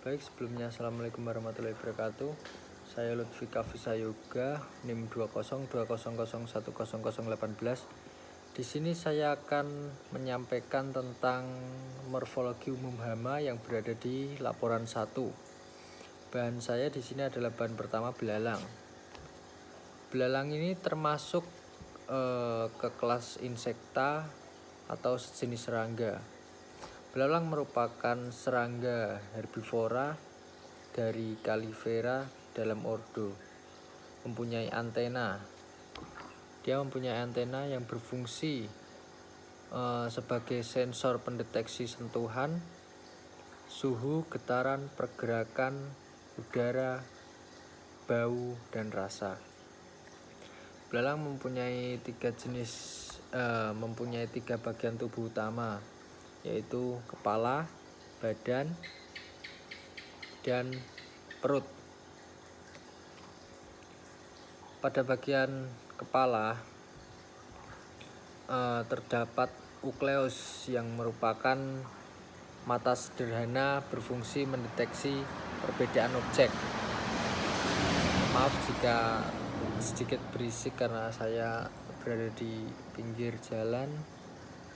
Baik, sebelumnya assalamualaikum warahmatullahi wabarakatuh. Saya Lutfi Kafisa Yoga, NIM 20200100018. Di sini saya akan menyampaikan tentang morfologi umum hama yang berada di laporan 1. Bahan saya di sini adalah bahan pertama belalang. Belalang ini termasuk ke kelas insekta atau sejenis serangga. Belalang merupakan serangga herbivora dari Calliveera dalam ordo. Mempunyai antena. Dia mempunyai antena yang berfungsi sebagai sensor pendeteksi sentuhan, suhu, getaran, pergerakan udara, bau, dan rasa. Belalang mempunyai tiga bagian tubuh utama, yaitu kepala, badan, dan perut. Pada bagian kepala terdapat ukleus yang merupakan mata sederhana berfungsi mendeteksi perbedaan objek. Maaf jika sedikit berisik karena saya berada di pinggir jalan,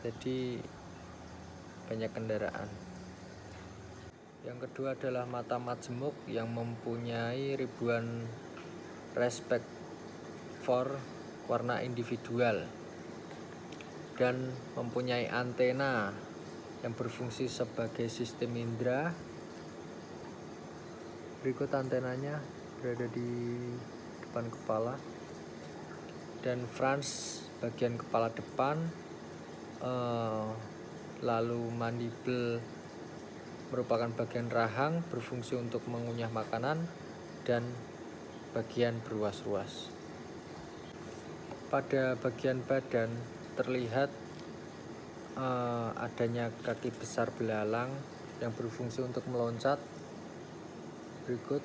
jadi banyak kendaraan. Yang kedua adalah mata majemuk yang mempunyai ribuan reseptor warna individual dan mempunyai antena yang berfungsi sebagai sistem indera. Berikut antenanya berada di depan kepala, dan frans bagian kepala depan, lalu mandibel merupakan bagian rahang berfungsi untuk mengunyah makanan, dan bagian beruas-ruas. Pada bagian badan terlihat adanya kaki besar belalang yang berfungsi untuk meloncat. Berikut,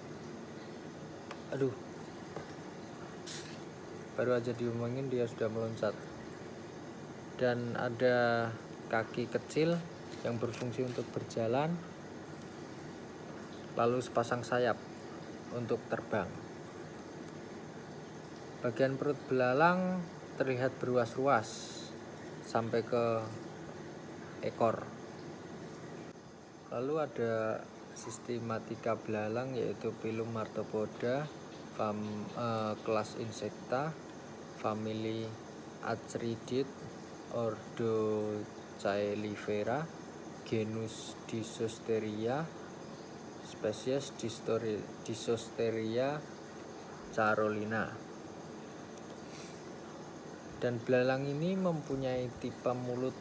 baru aja diomongin dia sudah meloncat. Dan ada kaki kecil yang berfungsi untuk berjalan, lalu sepasang sayap untuk terbang. Bagian perut belalang terlihat beruas-ruas sampai ke ekor. Lalu ada sistematika belalang, yaitu Phylum Arthropoda, kelas insekta, famili Acheridiidae, ordo Calliveera, genus Disosteria, spesies Disosteria carolina. Dan belalang ini mempunyai tipe mulut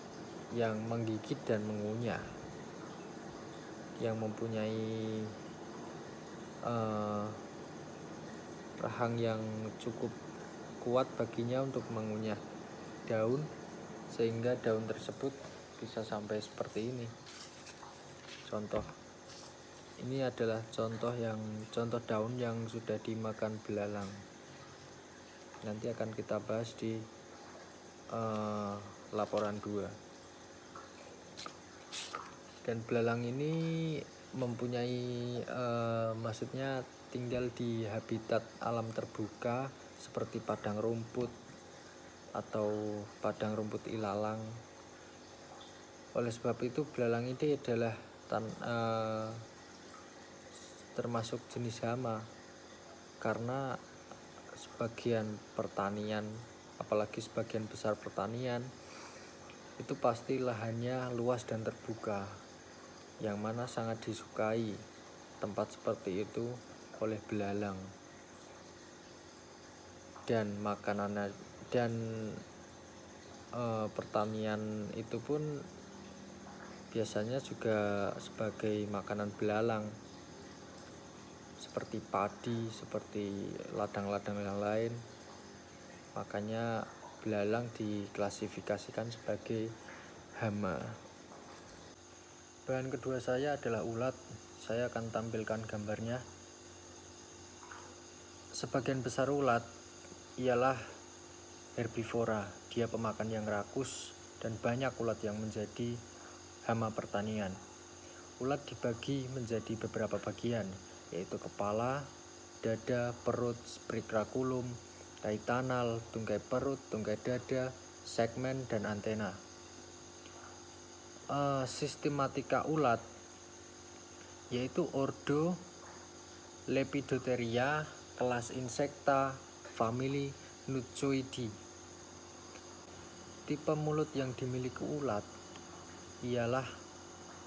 yang menggigit dan mengunyah, yang mempunyai rahang yang cukup kuat baginya untuk mengunyah daun, sehingga daun tersebut bisa sampai seperti ini. Contoh ini adalah contoh daun yang sudah dimakan belalang. Nanti akan kita bahas di laporan 2. Dan belalang ini mempunyai maksudnya tinggal di habitat alam terbuka seperti padang rumput atau padang rumput ilalang. Oleh sebab itu belalang ini adalah termasuk jenis hama, karena sebagian pertanian, apalagi sebagian besar pertanian, itu pasti lahannya luas dan terbuka, yang mana sangat disukai tempat seperti itu oleh belalang. Dan makanannya dan pertanian itu pun biasanya juga sebagai makanan belalang, seperti padi, seperti ladang-ladang yang lain. Makanya belalang diklasifikasikan sebagai hama. Bahan kedua saya adalah ulat. Saya akan tampilkan gambarnya. Sebagian besar ulat ialah herbivora. Dia pemakan yang rakus, dan banyak ulat yang menjadi hama pertanian. ulat dibagi menjadi beberapa bagian, yaitu kepala, dada, perut, sprikrakulum, kaitanal, tungkai perut, tungkai dada, segmen, dan antena. Sistematika ulat yaitu ordo Lepidopteria, kelas Insecta, famili Nucoidae. Tipe mulut yang dimiliki ulat ialah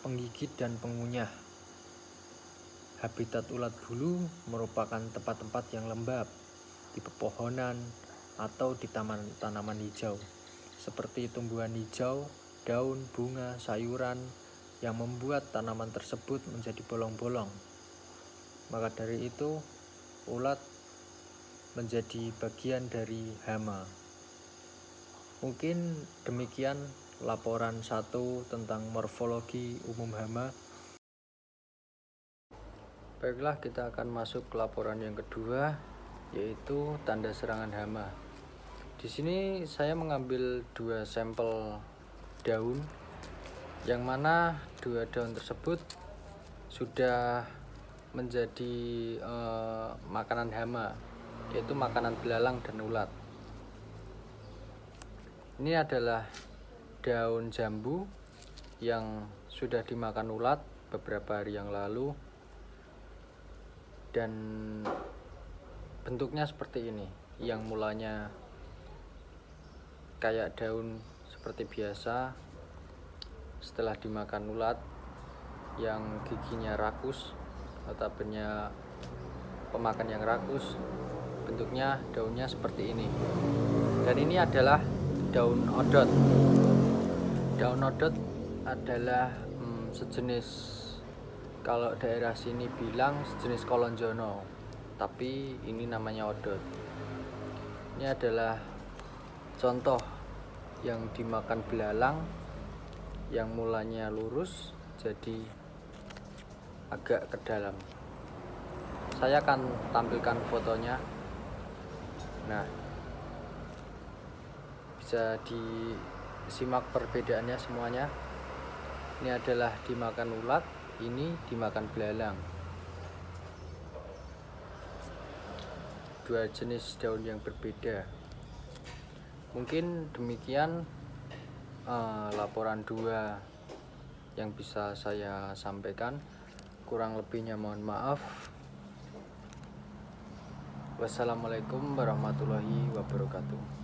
penggigit dan pengunyah. Habitat ulat bulu merupakan tempat-tempat yang lembab di pepohonan atau di taman tanaman hijau, seperti tumbuhan hijau, daun, bunga, sayuran, yang membuat tanaman tersebut menjadi bolong-bolong. Maka dari itu, ulat menjadi bagian dari hama. Mungkin demikian laporan 1 tentang morfologi umum hama. Baiklah, kita akan masuk ke laporan yang kedua, yaitu tanda serangan hama. Di sini saya mengambil 2 sampel daun, yang mana 2 daun tersebut sudah menjadi makanan hama, yaitu makanan belalang dan ulat. Ini adalah daun jambu yang sudah dimakan ulat beberapa hari yang lalu, dan bentuknya seperti ini, yang mulanya kayak daun seperti biasa. Setelah dimakan ulat yang giginya rakus, notabene pemakan yang rakus, bentuknya daunnya seperti ini. Dan ini adalah daun odot. Daun odot adalah sejenis, kalau daerah sini bilang sejenis kolonjono, tapi ini namanya odot. Ini adalah contoh yang dimakan belalang, yang mulanya lurus jadi agak ke dalam. Saya akan tampilkan fotonya. Nah, bisa disimak perbedaannya semuanya. Ini adalah dimakan ulat, ini dimakan belalang. 2 jenis daun yang berbeda. Mungkin demikian laporan 2 yang bisa saya sampaikan. Kurang lebihnya mohon maaf. Wassalamualaikum warahmatullahi wabarakatuh.